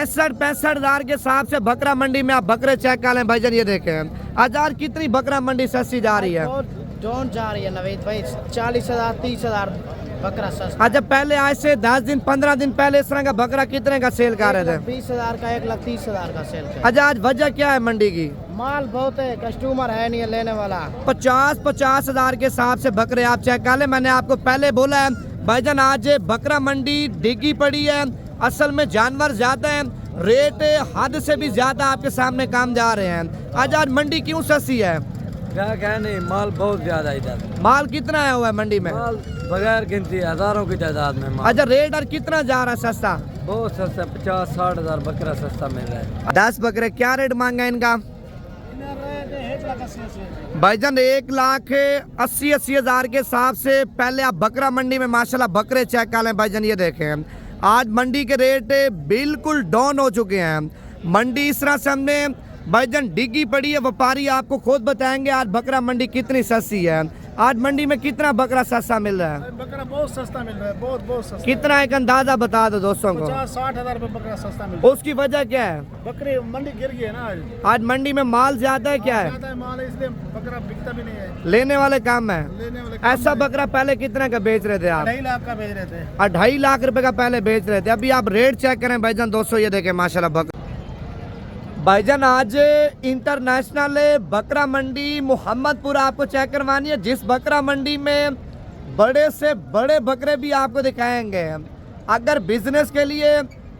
65,000 के हिसाब से बकरा मंडी में आप बकरे चेक कर लें भाईजान, ये देखें हजार कितनी बकरा मंडी सस्ती जा रही है। जौन जा रही है नवीद भाई 40,000 30,000 बकरा सस्ता। अच्छा, पहले आज से 10 दिन 15 दिन पहले इस तरह का बकरा कितने का सेल कर रहे थे? 20,000 का 1,30,000 का सेल कर। अच्छा, आज वजह क्या है मंडी की? माल बहुत है, कस्टमर है नहीं है लेने वाला। 50,000 के हिसाब से बकरे आप चेक कर ले। मैंने आपको पहले बोला है भाईजान आज बकरा मंडी डिगी पड़ी है, असल में जानवर ज्यादा है, रेट हद से भी ज्यादा आपके सामने काम जा रहे हैं। आज मंडी क्यों सस्ती है? क्या कहने, माल बहुत ज्यादा इधर। माल कितना आया हुआ है मंडी में? माल बगैर गिनती हजारों की तादाद में माल। अच्छा, रेट और कितना जा रहा है सस्ता? बहुत सस्ता, 50-60 हजार बकरा सस्ता मिल रहा है। 10 बकरे क्या रेट मांगा इनका? भाईजान 1,80,80 हजार के हिसाब से पहले आप बकरा मंडी में माशाल्लाह बकरे चेक कर लें भाईजान, ये देखें आज मंडी के रेट बिल्कुल डाउन हो चुके हैं। मंडी इस तरह से हमने भाईजान डिगी पड़ी है, व्यापारी आपको खुद बताएंगे आज बकरा मंडी कितनी सस्ती है। आज मंडी में कितना बकरा सस्ता मिल रहा है? बकरा बहुत सस्ता मिल रहा है, बहुत सस्ता। कितना एक अंदाजा बता दो दोस्तों को। 50-60 हजार रुपए बकरा सस्ता मिल रहा है। उसकी वजह क्या है? बकरी मंडी गिर गई है ना आज मंडी में माल ज्यादा है, क्या है? ज्यादा माल है इसलिए बकरा बिकता भी नहीं है, लेने वाले काम है। लेने वाले ऐसा बकरा पहले कितने का बेच रहे थे आप? 2.5 लाख का बेच रहे थे। 2.5 लाख रुपए का पहले बेच रहे थे, अभी आप रेट चेक करें भाईजान दोस्तों, ये देखें माशाल्लाह बकरा। भाईजान आज इंटरनेशनल बकरा मंडी मोहम्मदपुर आपको चेक करवानी है, जिस बकरा मंडी में बड़े से बड़े बकरे भी आपको दिखाएंगे। अगर बिजनेस के लिए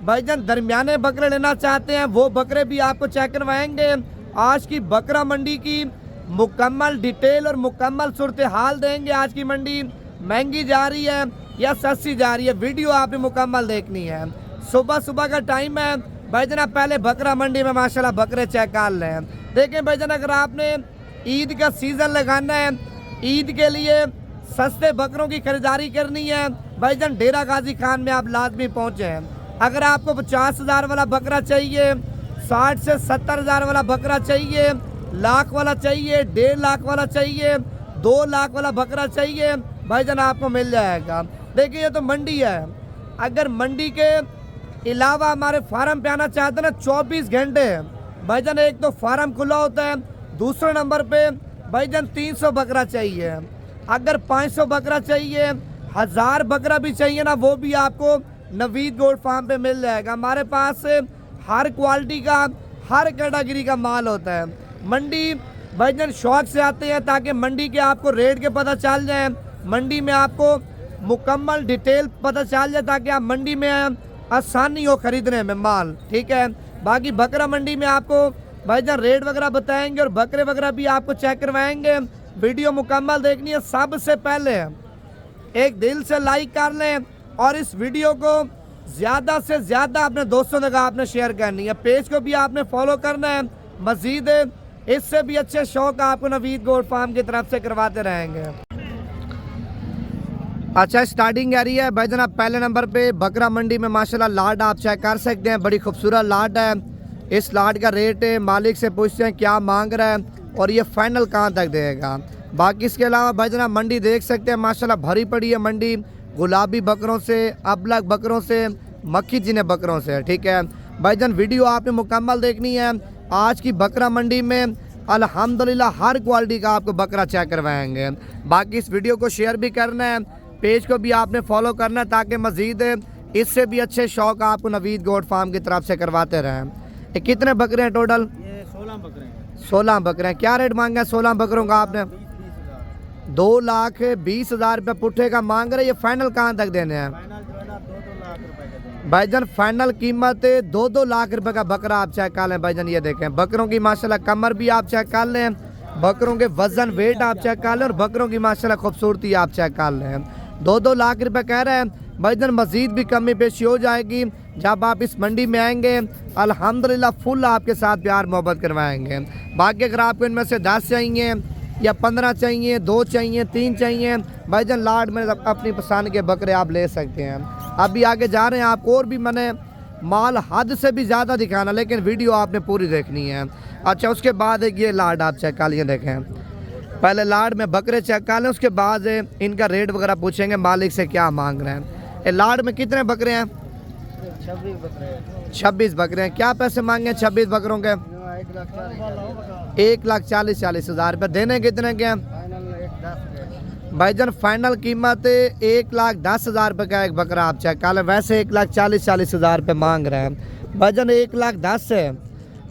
भाईजान दरमियाने बकरे लेना चाहते हैं वो बकरे भी आपको चेक करवाएंगे। आज की बकरा मंडी की मुकम्मल डिटेल और मुकम्मल सूरत हाल देंगे। आज की मंडी महंगी जा रही है या सस्ती जा रही है, वीडियो आपने मुकम्मल देखनी है। सुबह सुबह का टाइम है भाईजान, आप पहले बकरा मंडी में माशाल्लाह बकरे चेक कर लें। देखें भाईजान, अगर आपने ईद का सीज़न लगाना है, ईद के लिए सस्ते बकरों की खरीदारी करनी है भाईजान, डेरा गाजी खान में आप लाजमी पहुँचे हैं। अगर आपको 50,000 वाला बकरा चाहिए, 60 से 70 हजार वाला बकरा चाहिए, लाख वाला चाहिए, 1.5 लाख वाला चाहिए, 2 लाख वाला बकरा चाहिए भाईजान, आपको मिल जाएगा। देखिए ये तो मंडी है, अगर मंडी के अलावा हमारे फार्म पे आना चाहते हैं ना 24 घंटे भाईजान, एक तो फार्म खुला होता है, दूसरे नंबर पे भाईजान 300 बकरा चाहिए। अगर 500 बकरा चाहिए, 1000 बकरा भी चाहिए ना, वो भी आपको नवीद गोट फार्म पे मिल जाएगा। हमारे पास हर क्वालिटी का हर कैटेगरी का माल होता है। मंडी भाईजान शौक से आते हैं ताकि मंडी के आपको रेट के पता चल जाए, मंडी में आपको मुकम्मल डिटेल पता चल जाए ताकि आप मंडी में आसानी हो खरीदने में माल, ठीक है। बाकी बकरा मंडी में आपको भाईजान रेट वगैरह बताएंगे और बकरे वगैरह भी आपको चेक करवाएंगे। वीडियो मुकम्मल देखनी है। सबसे पहले एक दिल से लाइक कर लें और इस वीडियो को ज़्यादा से ज़्यादा अपने दोस्तों तक आपने शेयर करनी है। पेज को भी आपने फॉलो करना है। मजीद इससे भी अच्छे शौक आपको नवीद गोट फार्म की तरफ से करवाते रहेंगे। अच्छा, स्टार्टिंग एरिया है भाईजान, आप पहले नंबर पे बकरा मंडी में माशाल्लाह लाट आप चेक कर सकते हैं, बड़ी खूबसूरत लाट है। इस लाट का रेट मालिक से पूछते हैं क्या मांग रहा है और ये फाइनल कहाँ तक देगा। बाकी इसके अलावा भाईजान आप मंडी देख सकते हैं माशाल्लाह भरी पड़ी है मंडी, गुलाबी बकरों से, अबलग बकरों से, मक्खी जिने बकरों से, ठीक है भाईजान। वीडियो आपने मुकम्मल देखनी है। आज की बकरा मंडी में अल्हम्दुलिल्लाह हर क्वालिटी का आपको बकरा चेक करवाएंगे। बाकी इस वीडियो को शेयर भी करना है, पेज को भी आपने फॉलो करना है ताकि मजीद इससे भी अच्छे शौक आपको नवीद गोट फार्म की तरफ से करवाते रहें। ये कितने बकरे हैं टोटल? ये 16 बकरे हैं। 16 बकरे हैं। क्या रेट मांगा है 16 बकरों का आपने? 2,20,000 रुपये पुट्ठे का मांग रहे। ये फाइनल कहाँ तक देने हैं? फाइनल जो है ना 2-2 लाख रुपए का। भाईजान फाइनल कीमत 2-2 लाख रुपए का बकरा आप चेक कर लें भाईजान। ये देखें बकरों की माशाल्लाह कमर भी आप चेक कर लें, बकरों के वजन वेट आप चेक कर लें और बकरों की माशाल्लाह खूबसूरती आप चेक कर लें। 2-2 लाख रुपए कह रहे हैं भाईजान। मजीद भी कमी पेशी हो जाएगी जब आप इस मंडी में आएंगे। अल्हम्दुलिल्लाह फुल आपके साथ प्यार मोहब्बत करवाएंगे। बाकी अगर आपको इनमें से 10 चाहिए या 15 चाहिए, 2 चाहिए, 3 चाहिए भाईजान, लाड में अपनी पसंद के बकरे आप ले सकते हैं। अभी आगे जा रहे हैं, आपको और भी मैंने माल हद से भी ज़्यादा दिखाना, लेकिन वीडियो आपने पूरी देखनी है। अच्छा, उसके बाद एक ये लाड आप चेक कर लिए, देखें पहले लाड में बकरे चेक कर लें, उसके बाद इनका रेट वगैरह पूछेंगे मालिक से क्या मांग रहे हैं। ये लाड में कितने बकरे हैं? 26 बकरे 26 बकरे हैं। क्या पैसे मांगे 26 बकरों के? 1,40,000 रुपये। देने कितने के हैं? भाईजान फाइनल कीमत 1,10,000 रुपये का एक बकरा आप चेक कर लें। वैसे 1,40,000 रुपये मांग रहे हैं भाईजान। 1,10,000 है,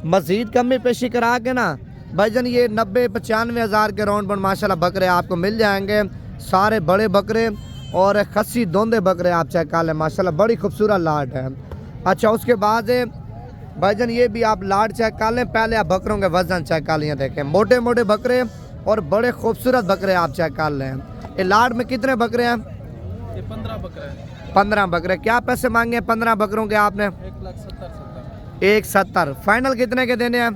मजीद कमी पेशी करा के ना भाईजान ये 90-95 के राउंड पर माशाल्लाह बकरे आपको मिल जाएंगे। सारे बड़े बकरे और खस्सी दोंदे बकरे आप चेक कर लें माशाल्लाह, बड़ी खूबसूरत लाट है। अच्छा उसके बाद भाईजान ये भी आप लाट चेक कर लें। पहले आप बकरों के वजन चेक कर लें, देखें मोटे मोटे बकरे और बड़े खूबसूरत बकरे आप चेक कर लें। ये लाट में कितने बकरे हैं? ये 15 बकरे 15 बकरे। क्या पैसे मांगे 15 बकरों के आपने? 1,70,000। फाइनल कितने के देने हैं?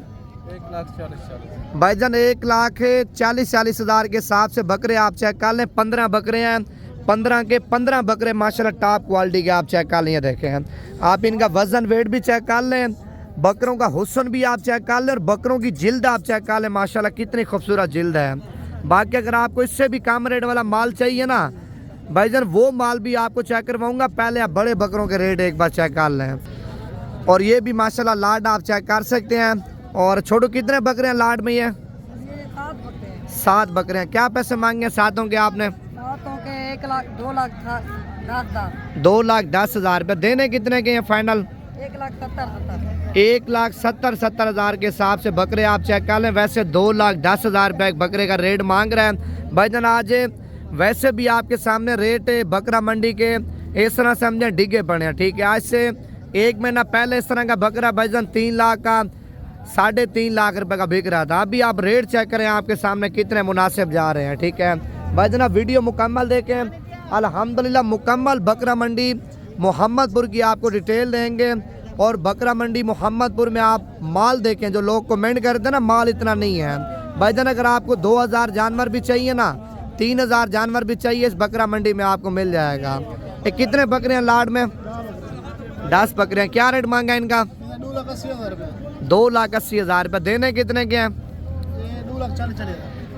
1,40,000 भाईजान 1,40,000 के हिसाब से बकरे आप चेक कर लें। 15 बकरे हैं, 15 के 15 बकरे माशाल्लाह टॉप क्वालिटी के आप चेक कर लें। देखें आप इनका वजन वेट भी चेक कर लें, बकरों का हुस्न भी आप चेक कर लें और बकरों की जिल्द आप चेक कर लें माशाल्लाह कितनी खूबसूरत जिल्द है। बाकी अगर आपको इससे भी कम रेट वाला माल चाहिए ना भाईजान वो माल भी आपको चेक करवाऊंगा। पहले आप बड़े बकरों के रेट एक बार चेक कर लें। और ये भी माशाल्लाह लाड आप चेक कर सकते हैं। और छोटू कितने बकरे हैं लाड में? ये 7 बकरे हैं। क्या पैसे मांगे सातों के आपने? 2,10,000 रुपये। देने कितने के हैं फाइनल? 1,70,000 के हिसाब से बकरे आप चेक कर लें। वैसे 2,10,000 रुपये एक बकरे का रेट मांग रहे हैं भाईजान। आज वैसे भी आपके सामने रेट बकरा मंडी के इस तरह से समझे डिगे पड़े हैं, ठीक है। आज से 1 महीना पहले इस तरह का बकरा भाईजान 3 लाख का 3.5 लाख रुपए का बिक रहा था। अभी आप रेट चेक करें आपके सामने कितने मुनासिब जा रहे हैं, ठीक है भाईजान। आप वीडियो मुकम्मल देखें। अल्हम्दुलिल्लाह मुकम्मल बकरा मंडी मोहम्मदपुर की आपको डिटेल देंगे। और बकरा मंडी मोहम्मदपुर में आप माल देखें, जो लोग कमेंट करते हैं ना माल इतना नहीं है भाईजान। अगर आपको 2,000 जानवर भी चाहिए ना, 3,000 जानवर भी चाहिए, इस बकरा मंडी में आपको मिल जाएगा। ये कितने बकरे हैं लाड में? 10 बकरे हैं। क्या रेट मांगा इनका? 2,80,000 रुपये। देने कितने के हैं? 2,40,000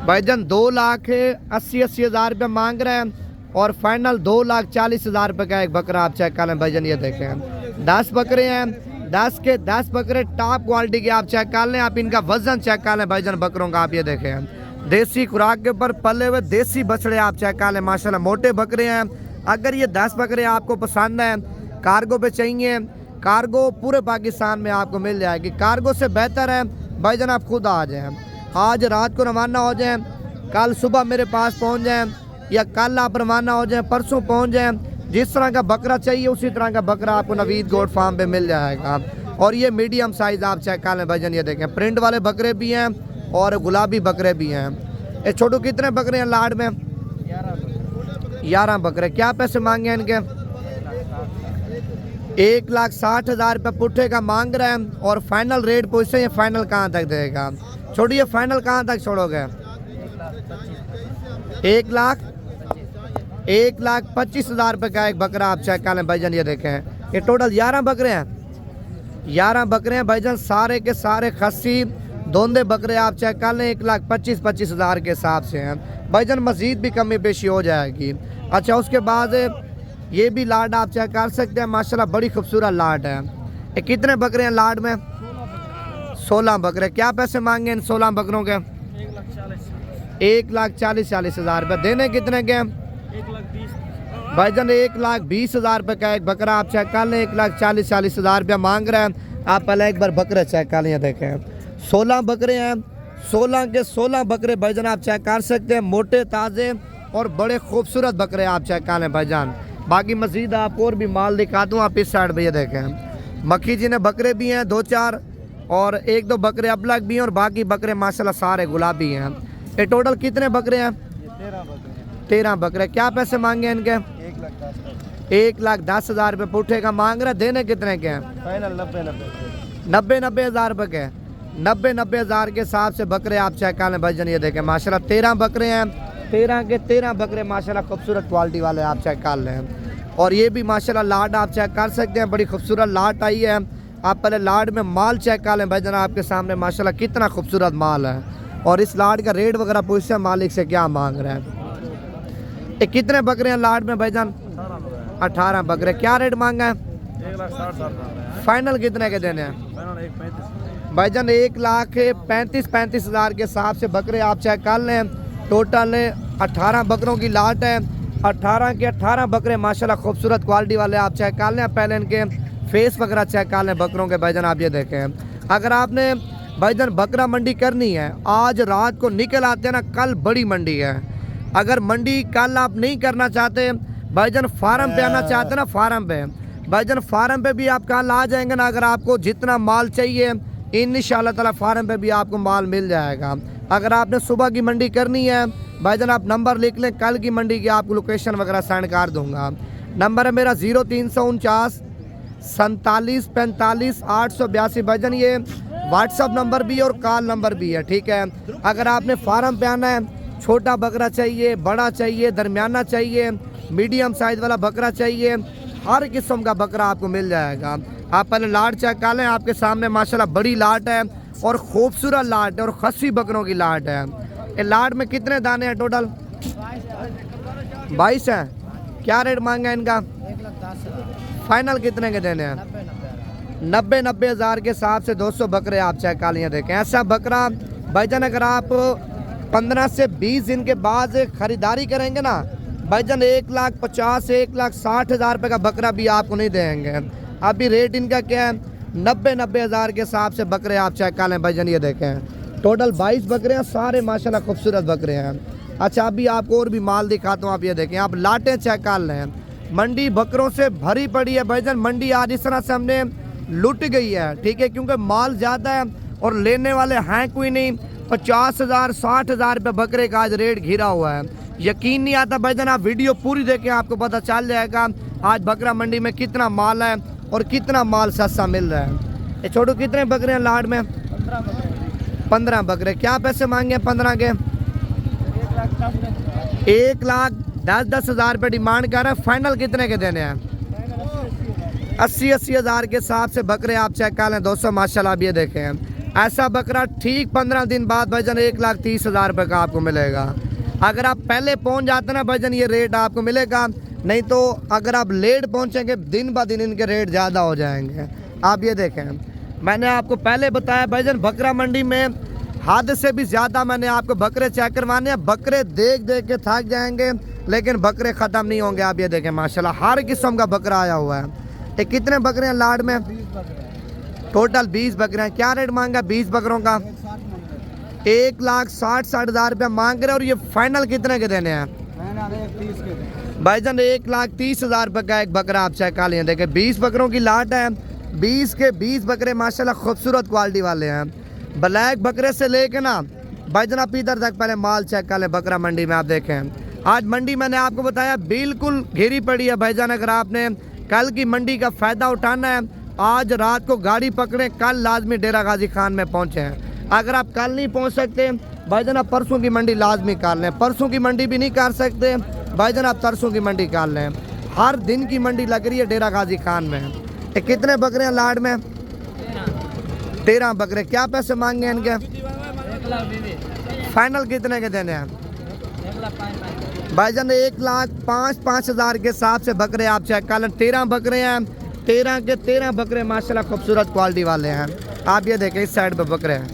भाईजान 2,80,000 रुपये मांग रहे हैं। और फाइनल 2,40,000 रुपये का एक बकरा आप चेक कर लें भाईजान। ये देखें 10 बकरे हैं, 10 के 10 बकरे टॉप क्वालिटी के आप चेक कर लें। आप इनका वजन चेक कर लें भाईजान बकरों का। आप ये देखें देसी खुराक के ऊपर पले हुए देसी बछड़े आप चेक कर लें माशाल्लाह, मोटे बकरे हैं। अगर ये 10 बकरे आपको पसंद हैं, कार्गो पे चाहिए, कार्गो पूरे पाकिस्तान में आपको मिल जाएगी। कार्गो से बेहतर है भाईजान आप खुद आ जाएं, आज रात को रवाना हो जाएं, कल सुबह मेरे पास पहुंच जाएं, या कल आप रवाना हो जाएं, परसों पहुंच जाएं। जिस तरह का बकरा चाहिए उसी तरह का बकरा आपको नवीद गोट फार्म पे मिल जाएगा। और ये मीडियम साइज आप चेक कर लें भाईजान। ये देखें प्रिंट वाले बकरे भी हैं और गुलाबी बकरे भी हैं। ये छोटू कितने बकरे हैं लाड में? 11 बकरे। क्या पैसे मांगे इनके? 1,60,000 रुपये पुट्ठे का मांग रहे हैं। और फाइनल रेट पूछते हैं फाइनल कहाँ तक देगा? छोड़िए फाइनल कहाँ तक छोड़ोगे? 1,25,000 रुपये का एक बकरा आप चेक कर लें भाईजान। ये देखें ये टोटल 11 बकरे हैं, 11 बकरे हैं भाईजान, सारे के सारे खस्सी दोंदे बकरे आप चेक कर लें। 1,25,000 के हिसाब से हैं भाईजान। मजीद भी कमी पेशी हो जाएगी। अच्छा उसके बाद ये भी लाड आप चेक कर सकते हैं माशाल्लाह, बड़ी खूबसूरत लाड है। ये कितने बकरे हैं लाड में? 16 बकरे। क्या पैसे मांगे इन 16 बकरों के? 1,40,000 रुपये। देने कितने के? 1,20,000 भाईजान। 1,20,000 रुपये का एक बकरा आप चेक कर लें। 1,40,000 रुपया मांग रहे हैं। आप पहले एक बार बकरे चेक कर लें। देखें 16 बकरे हैं, 16 के 16 बकरे भाईजान आप चेक कर सकते हैं। मोटे ताज़े और बड़े खूबसूरत बकरे आप चेक कर लें भाईजान। बाकी मजीद आपको और भी माल दिखा दूँ। आप इस साइड पे ये देखें मक्खी जी ने बकरे भी हैं 2-4 और 1-2 बकरे अबलग भी हैं और बाकी बकरे माशाल्लाह सारे गुलाबी हैं। ये टोटल कितने बकरे हैं? 13 बकरे। क्या पैसे मांगे इनके? 1,10,000 रुपये पुट्ठे का मांग रहे। देने कितने के हैं? फाइनल 90,000 रुपये के। 90,000 के हिसाब से बकरे आप चेक कर लें भाईजान। ये देखें माशाल्लाह 13 बकरे हैं, 13 के 13 बकरे माशाल्लाह खूबसूरत क्वालिटी वाले आप चेक कर लें। और ये भी माशाल्लाह लाट आप चेक कर सकते हैं, बड़ी खूबसूरत लाट आई है। आप पहले लाट में माल चेक कर लें भाईजान, आपके सामने माशाल्लाह कितना खूबसूरत माल है। और इस लाट का रेट वगैरह पूछते हैं मालिक से क्या मांग रहे हैं। ये कितने बकरे हैं लाट में भाईजान? 18 बकरे। क्या रेट मांगा है? 1,60,000 फाइनल कितने के देने हैं? फाइनल 1,35 भाईजान 1,35,000 के हिसाब से बकरे आप चेक कर लें। टोटल 18 बकरों की लाट है। 18 के 18 बकरे माशाल्लाह खूबसूरत क्वालिटी वाले आप चेक कर लें। पहले इनके फेस वगैरह चेक कर लें बकरों के। भाईजान आप ये देखें, अगर आपने भाईजान बकरा मंडी करनी है, आज रात को निकल आते हैं ना, कल बड़ी मंडी है। अगर मंडी कल आप नहीं करना चाहते, भाईजान फार्म पे आना चाहते हैं ना, फार्म पे भाईजान फार्म पे भी आप कल आ जाएंगे ना। अगर आपको जितना माल चाहिए इंशाअल्लाह ताला फार्म पे भी आपको माल मिल जाएगा। अगर आपने सुबह की मंडी करनी है भाईजान, आप नंबर लिख लें, कल की मंडी की आपको लोकेशन वगैरह सेंड कर दूंगा। नंबर है मेरा 0349 47 45 882। भाईजान ये व्हाट्सअप नंबर भी और कॉल नंबर भी है, ठीक है। अगर आपने फार्म पे आना है, छोटा बकरा चाहिए, बड़ा चाहिए, दरमियाना चाहिए, मीडियम साइज वाला बकरा चाहिए, हर किस्म का बकरा आपको मिल जाएगा। आप पहले लाट चेक कर लें, आपके सामने माशाल्लाह बड़ी लाट है और खूबसूरत लाट है और खस्सी बकरों की लाट है। ये लाट में कितने दाने हैं टोटल? 22 हैं। क्या रेट मांगा इनका? 1,10,000 फाइनल कितने के देने हैं? 90 हज़ार के हिसाब से 200 बकरे आप चेक कर लिए। देखें ऐसा बकरा भाईजान, अगर आप 15 से 20 दिन के बाद ख़रीदारी करेंगे ना भाईजान, 1,50,000 1,60,000 रुपये का बकरा भी आपको नहीं देंगे। अभी रेट इनका क्या है? 90 हज़ार के हिसाब से बकरे आप चेक कर लें। भाईजान ये देखें टोटल 22 बकरे हैं, सारे माशाल्लाह खूबसूरत बकरे हैं। अच्छा अभी आपको और भी माल दिखाता हूँ। आप ये देखें, आप लाटें चेक कर लें, मंडी बकरों से भरी पड़ी है। भाईजान मंडी आज इस तरह से हमने लुट गई है, ठीक है, क्योंकि माल ज़्यादा है और लेने वाले हैं कोई नहीं। 50,000 60,000 रुपये बकरे का आज रेट घिरा हुआ है। यकीन नहीं आता भाईजान, आप वीडियो पूरी देखें, आपको पता चल जाएगा आज बकरा मंडी में कितना माल है और कितना माल सस्ता मिल रहा है। ये छोटू कितने बकरे हैं लाड में? 15 बकरे। क्या पैसे मांगे 15 के? 1,10,10,000 रुपये डिमांड कर रहे हैं। फाइनल कितने के देने हैं? 80 हज़ार के हिसाब से बकरे आप चेक कर लें। 200 माशाल्लाह। आप ये देखें ऐसा बकरा ठीक 15 दिन बाद भाईजान 1,30,000 रुपये का आपको मिलेगा। अगर आप पहले पहुंच जाते ना भाईजान, ये रेट आपको मिलेगा। नहीं तो अगर आप लेट पहुंचेंगे, दिन ब दिन इनके रेट ज़्यादा हो जाएंगे। आप ये देखें, मैंने आपको पहले बताया भाईजान बकरा मंडी में हद से भी ज़्यादा मैंने आपको बकरे चेक करवाने हैं। बकरे देख देख के थक जाएंगे, लेकिन बकरे ख़त्म नहीं होंगे। आप ये देखें माशाल्लाह हर किस्म का बकरा आया हुआ है। ये कितने बकरे हैं लाड में? टोटल 20 बकरे हैं। क्या रेट मांगा 20 बकरों का? 1,60,000 रुपये मांग रहे हैं। और ये फाइनल कितने के देने हैं? भाईजान 1,30,000 रुपये का एक बकरा आप चेक कर लिए। देखें 20 बकरों की लाट है। 20 के 20 बकरे माशाल्लाह खूबसूरत क्वालिटी वाले हैं। ब्लैक बकरे से लेके ना भाईजान आप इधर तक पहले माल चेक कर लें बकरा मंडी में। आप देखें आज मंडी मैंने आपको बताया बिल्कुल घिरी पड़ी है भाईजान। अगर आपने कल की मंडी का फ़ायदा उठाना है, आज रात को गाड़ी पकड़ें, कल लाजमी डेरा गाजी खान में पहुँचें। अगर आप कल नहीं पहुँच सकते भाईजान, आप परसों की मंडी लाजमी कर लें। परसों की मंडी भी नहीं कर सकते भाईजान, आप तरसों की मंडी कर लें। हर दिन की मंडी लग रही है डेरा गाजी खान में। ये कितने बकरे हैं लाड में? 13 बकरे। क्या पैसे मांगे इनके? फाइनल कितने के देने हैं? भाईजान 1,05,000 के हिसाब से बकरे आप चेक कर लें। 13 बकरे हैं। 13 के 13 बकरे माशाल्लाह खूबसूरत क्वालिटी वाले हैं। आप ये देखें इस साइड पे बकरे हैं।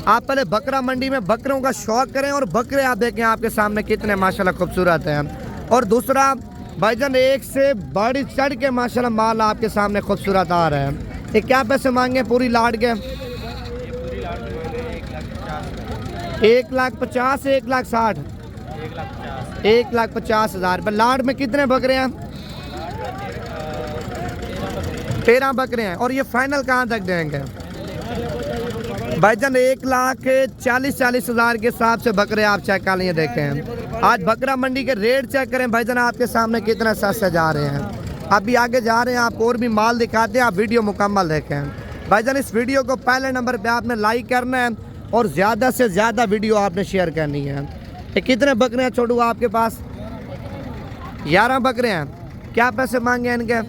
आप पहले बकरा मंडी में बकरों का शौक करें और बकरे आप देखें आपके सामने कितने माशाल्लाह खूबसूरत हैं। और दूसरा भाईजान एक से बढ़ चढ़ के माशाल्लाह माल आपके सामने खूबसूरत आ रहा है। ये क्या पैसे मांगे पूरी लाट के? 1,50,000 1,60,000 1,50,000 रुपये। लाट में कितने बकरे हैं? 13 बकरे हैं। और ये फाइनल कहाँ तक देंगे? भाईजान 1,40,000 के हिसाब से बकरे आप चेक कर लिए। देखें आज बकरा मंडी के रेट चेक करें भाईजान, आपके सामने कितने सस्ते जा रहे हैं। अभी आगे जा रहे हैं, आपको और भी माल दिखाते हैं। आप वीडियो मुकम्मल देखें भाईजान। इस वीडियो को पहले नंबर पे आपने लाइक करना है और ज़्यादा से ज़्यादा वीडियो आपने शेयर करनी है। ये कितने बकरे हैं छोटू आपके पास? 11 बकरे हैं। क्या पैसे मांगे इनके?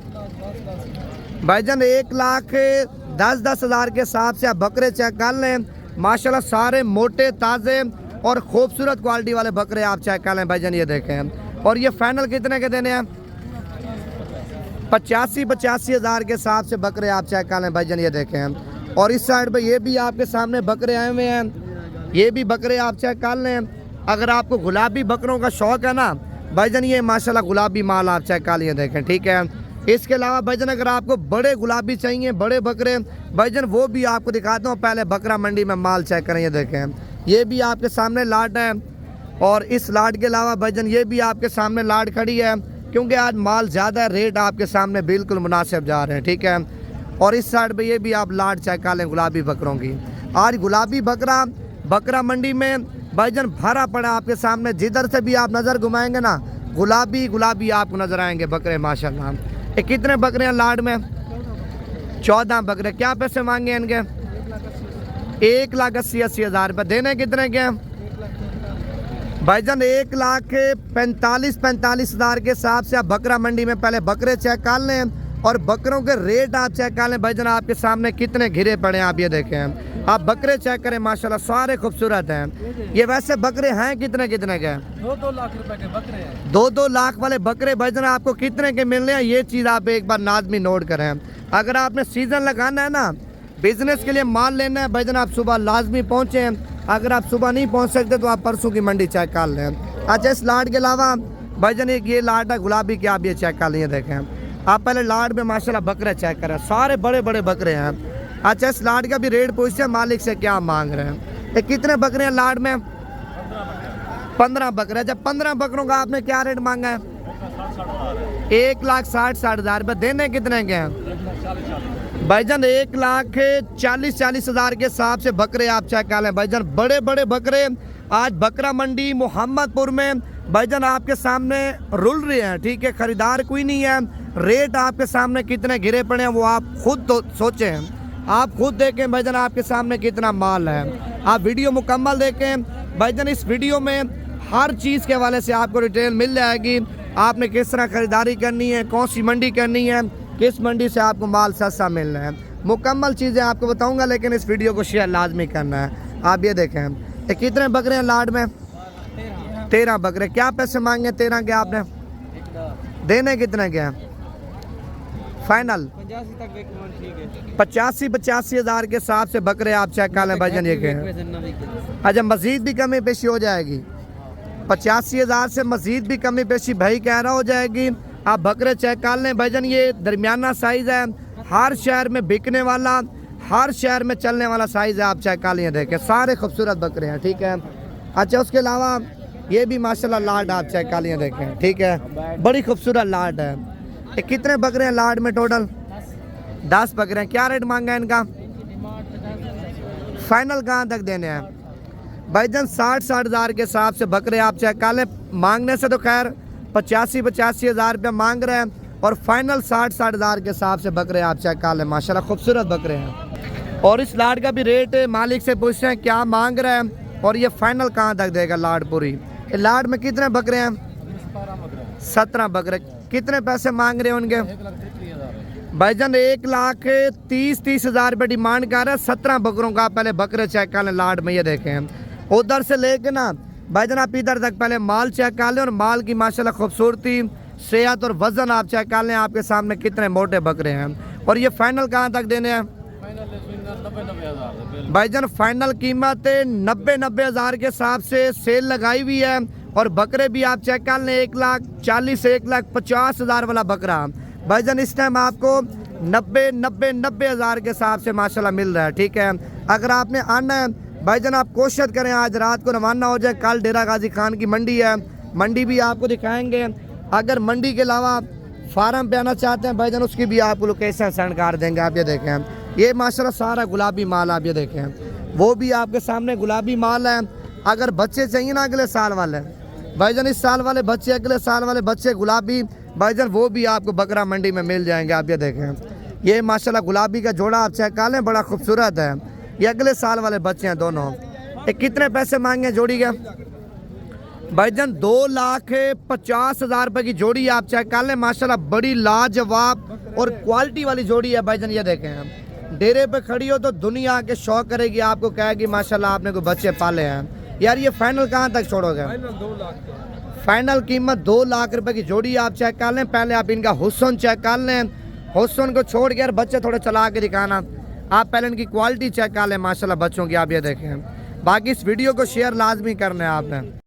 भाईजान 1,10,10,000 के हिसाब से आप बकरे चेक कर लें। माशाल्लाह सारे मोटे ताज़े और खूबसूरत क्वालिटी वाले बकरे आप चेक कर लें भाईजान। ये देखें। और ये फाइनल कितने के देने हैं? 85 हज़ार के हिसाब से बकरे आप चेक कर लें भाईजान, ये देखें हम। और इस साइड पे ये भी आपके सामने बकरे आए हुए हैं, ये भी बकरे आप चेक कर लें। अगर आपको गुलाबी बकरों का शौक़ है ना भाईजान, ये माशाल्लाह गुलाबी माल आप चेक कर लिए देखें, ठीक है। इसके अलावा भाईजान अगर आपको बड़े गुलाबी चाहिए, बड़े बकरे भाईजान, वो भी आपको दिखाता हूँ। पहले बकरा मंडी में माल चेक करें, ये देखें, ये भी आपके सामने लाट है। और इस लाट के अलावा भाईजान ये भी आपके सामने लाट खड़ी है, क्योंकि आज माल ज़्यादा है, रेट आपके सामने बिल्कुल मुनासिब जा रहे हैं, ठीक है। और इस साइड पे ये भी आप लाट चेक कर लें गुलाबी बकरों की। आज गुलाबी बकरा मंडी में भाईजान भरा पड़ा आपके सामने, जिधर से भी आप नज़र घुमाएंगे ना गुलाबी आपको नज़र आएंगे बकरे माशाल्लाह। ये कितने बकरे हैं लाट में? 14 बकरे। क्या पैसे मांगे इनके? 1,80,80 हज़ार रुपये। देने कितने के हैं भाईजान? 1,45,45 हज़ार के हिसाब से आप बकरा मंडी में पहले बकरे चेक कर लें और बकरों के रेट आप चेक कर लें। भाईजान आपके सामने कितने घिरे पड़े हैं, आप ये देखें। आप बकरे चेक करें माशाल्लाह, सारे खूबसूरत हैं। ये वैसे बकरे हैं कितने के? 2-2 लाख रुपए के बकरे हैं। 2-2 लाख वाले बकरे भाईजान आपको कितने के मिल रहे हैं, ये चीज़ आप एक बार लाजमी नोट करें। अगर आपने सीज़न लगाना है ना, बिजनेस के लिए माल लेना है भाईजान, आप सुबह लाजमी पहुँचे। अगर आप सुबह नहीं पहुँच सकते तो आप परसों की मंडी चेक कर लें। अच्छा, इस लाट के अलावा भाईजान एक ये लाट है गुलाबी की, आप ये चेक कर लें, देखें। आप पहले लाट में माशाल्लाह बकरे चेक करें, सारे बड़े बड़े बकरे हैं। अच्छा, इस लाट का भी रेट पूछते हैं मालिक से क्या मांग रहे हैं। ये कितने बकरे हैं लाट में? 15 बकरे। जब 15 बकरों का आपने क्या रेट मांगा है? 1,60,60 हज़ार रुपये। देने कितने के हैं भाईजान? 1,40,40 हज़ार के हिसाब से बकरे आप चेक कर लें भाईजान, बड़े बड़े बकरे आज बकरा मंडी मोहम्मदपुर में भाईजान आपके सामने रुल रहे हैं, ठीक है। खरीदार कोई नहीं है, रेट आपके सामने कितने गिरे पड़े हैं वो आप खुद तो सोचें, आप खुद देखें भाईजान आपके सामने कितना माल है। आप वीडियो मुकम्मल देखें भाईजान, इस वीडियो में हर चीज़ के हवाले से आपको डिटेल मिल जाएगी। आपने किस तरह ख़रीदारी करनी है, कौन सी मंडी करनी है, किस मंडी से आपको माल सस्ता मिलना है, मुकम्मल चीज़ें आपको बताऊंगा। लेकिन इस वीडियो को शेयर लाजमी करना है। आप ये देखें, ये कितने बकरे हैं लाट में? 13 बकरे। क्या पैसे मांगे 13 के आपने? देने कितने के हैं फाइनल? 85 हज़ार के हिसाब से बकरे आप चेक कर लें भाईजान, ये कहें। अच्छा, मज़ीद भी कमी पेशी हो जाएगी। 85 हज़ार से मज़ीद भी कमी पेशी भाई कह रहा हो जाएगी। आप बकरे चेक कर लें भाईजान, ये दरमियाना साइज़ है, हर शहर में बिकने वाला, हर शहर में चलने वाला साइज़ है। आप चेक कर लें, देखें सारे खूबसूरत बकरे हैं, ठीक है। अच्छा, उसके अलावा ये भी माशाल्लाह लाट आप चेक कर लें, देखें, ठीक है, बड़ी खूबसूरत लाट है। ये कितने बकरे हैं लाट में टोटल? 10 बकरे हैं। क्या रेट मांगा है इनका? फाइनल कहाँ तक देने हैं भाईजान? 60 हज़ार के हिसाब से बकरे आप चेक कर लें। मांगने से तो खैर 85 हज़ार रुपये मांग रहे हैं, और फाइनल 60 हज़ार के हिसाब से बकरे आप चेक कर लें। माशाल्लाह खूबसूरत बकरे हैं। और इस लाट का भी रेट मालिक से पूछते हैं क्या मांग रहे हैं और ये फाइनल कहाँ तक देगा लाट पूरी। ये लाट में कितने बकरे हैं? 17 बकरे। कितने पैसे मांग रहे हैं उनके भाईजान? 1,30,30 हज़ार रुपये डिमांड कर रहे हैं 17 बकरों का। पहले बकरे चेक कर लें लाट में, ये देखें। उधर से लेके ना भाईजान आप इधर तक पहले माल चेक कर लें, और माल की माशाल्लाह खूबसूरती, सेहत और वजन आप चेक कर लें। आपके सामने कितने मोटे बकरे हैं। और ये फाइनल कहाँ तक देने हैं भाईजान? फाइनल कीमत 90 हज़ार के हिसाब से सेल लगाई हुई है। और बकरे भी आप चेक कर लें, 1,40,000 से 1,50,000 हज़ार वाला बकरा भाईजान इस टाइम आपको 90 हज़ार के हिसाब से माशाल्लाह मिल रहा है, ठीक है। अगर आपने आना है भाईजान, आप कोशिश करें आज रात को रवाना हो जाए। कल डेरा गाजी खान की मंडी है, मंडी भी आपको दिखाएंगे। अगर मंडी के अलावा फार्म पे आना चाहते हैं भाईजान, उसकी भी आपको लोकेशन सेंड कर देंगे। आप ये देखें, ये माशाल्लाह सारा गुलाबी माल आप ये देखें, वो भी आपके सामने गुलाबी माल है। अगर बच्चे चाहिए ना अगले साल वाले भाईजान, इस साल वाले बच्चे, अगले साल वाले बच्चे गुलाबी भाईजान, वो भी आपको बकरा मंडी में मिल जाएंगे। आप ये देखें, ये माशाल्लाह गुलाबी का जोड़ा आप चेक कर लें, बड़ा खूबसूरत है। ये अगले साल वाले बच्चे हैं दोनों। ये कितने पैसे मांगे जोड़ी के भाईजान? 2,50,000 रुपये की जोड़ी आप चेक कर लें। माशाल्लाह बड़ी लाजवाब और क्वालिटी वाली जोड़ी है भाईजान। ये देखें, डेरे पे खड़ी हो तो दुनिया के शौक करेगी, आपको कहेगी माशाल्लाह आपने कोई बच्चे पाले हैं। यार ये फाइनल कहाँ तक छोड़ोगे? फाइनल कीमत 2 लाख रुपए की जोड़ी आप चेक कर लें। पहले आप इनका हुस्न चेक कर लें, हुस्न को छोड़ के बच्चे थोड़े चला के दिखाना। आप पहले इनकी क्वालिटी चेक कर लें माशाल्लाह बच्चों की, आप ये देखें। बाकी इस वीडियो को शेयर लाजमी करना है आपने।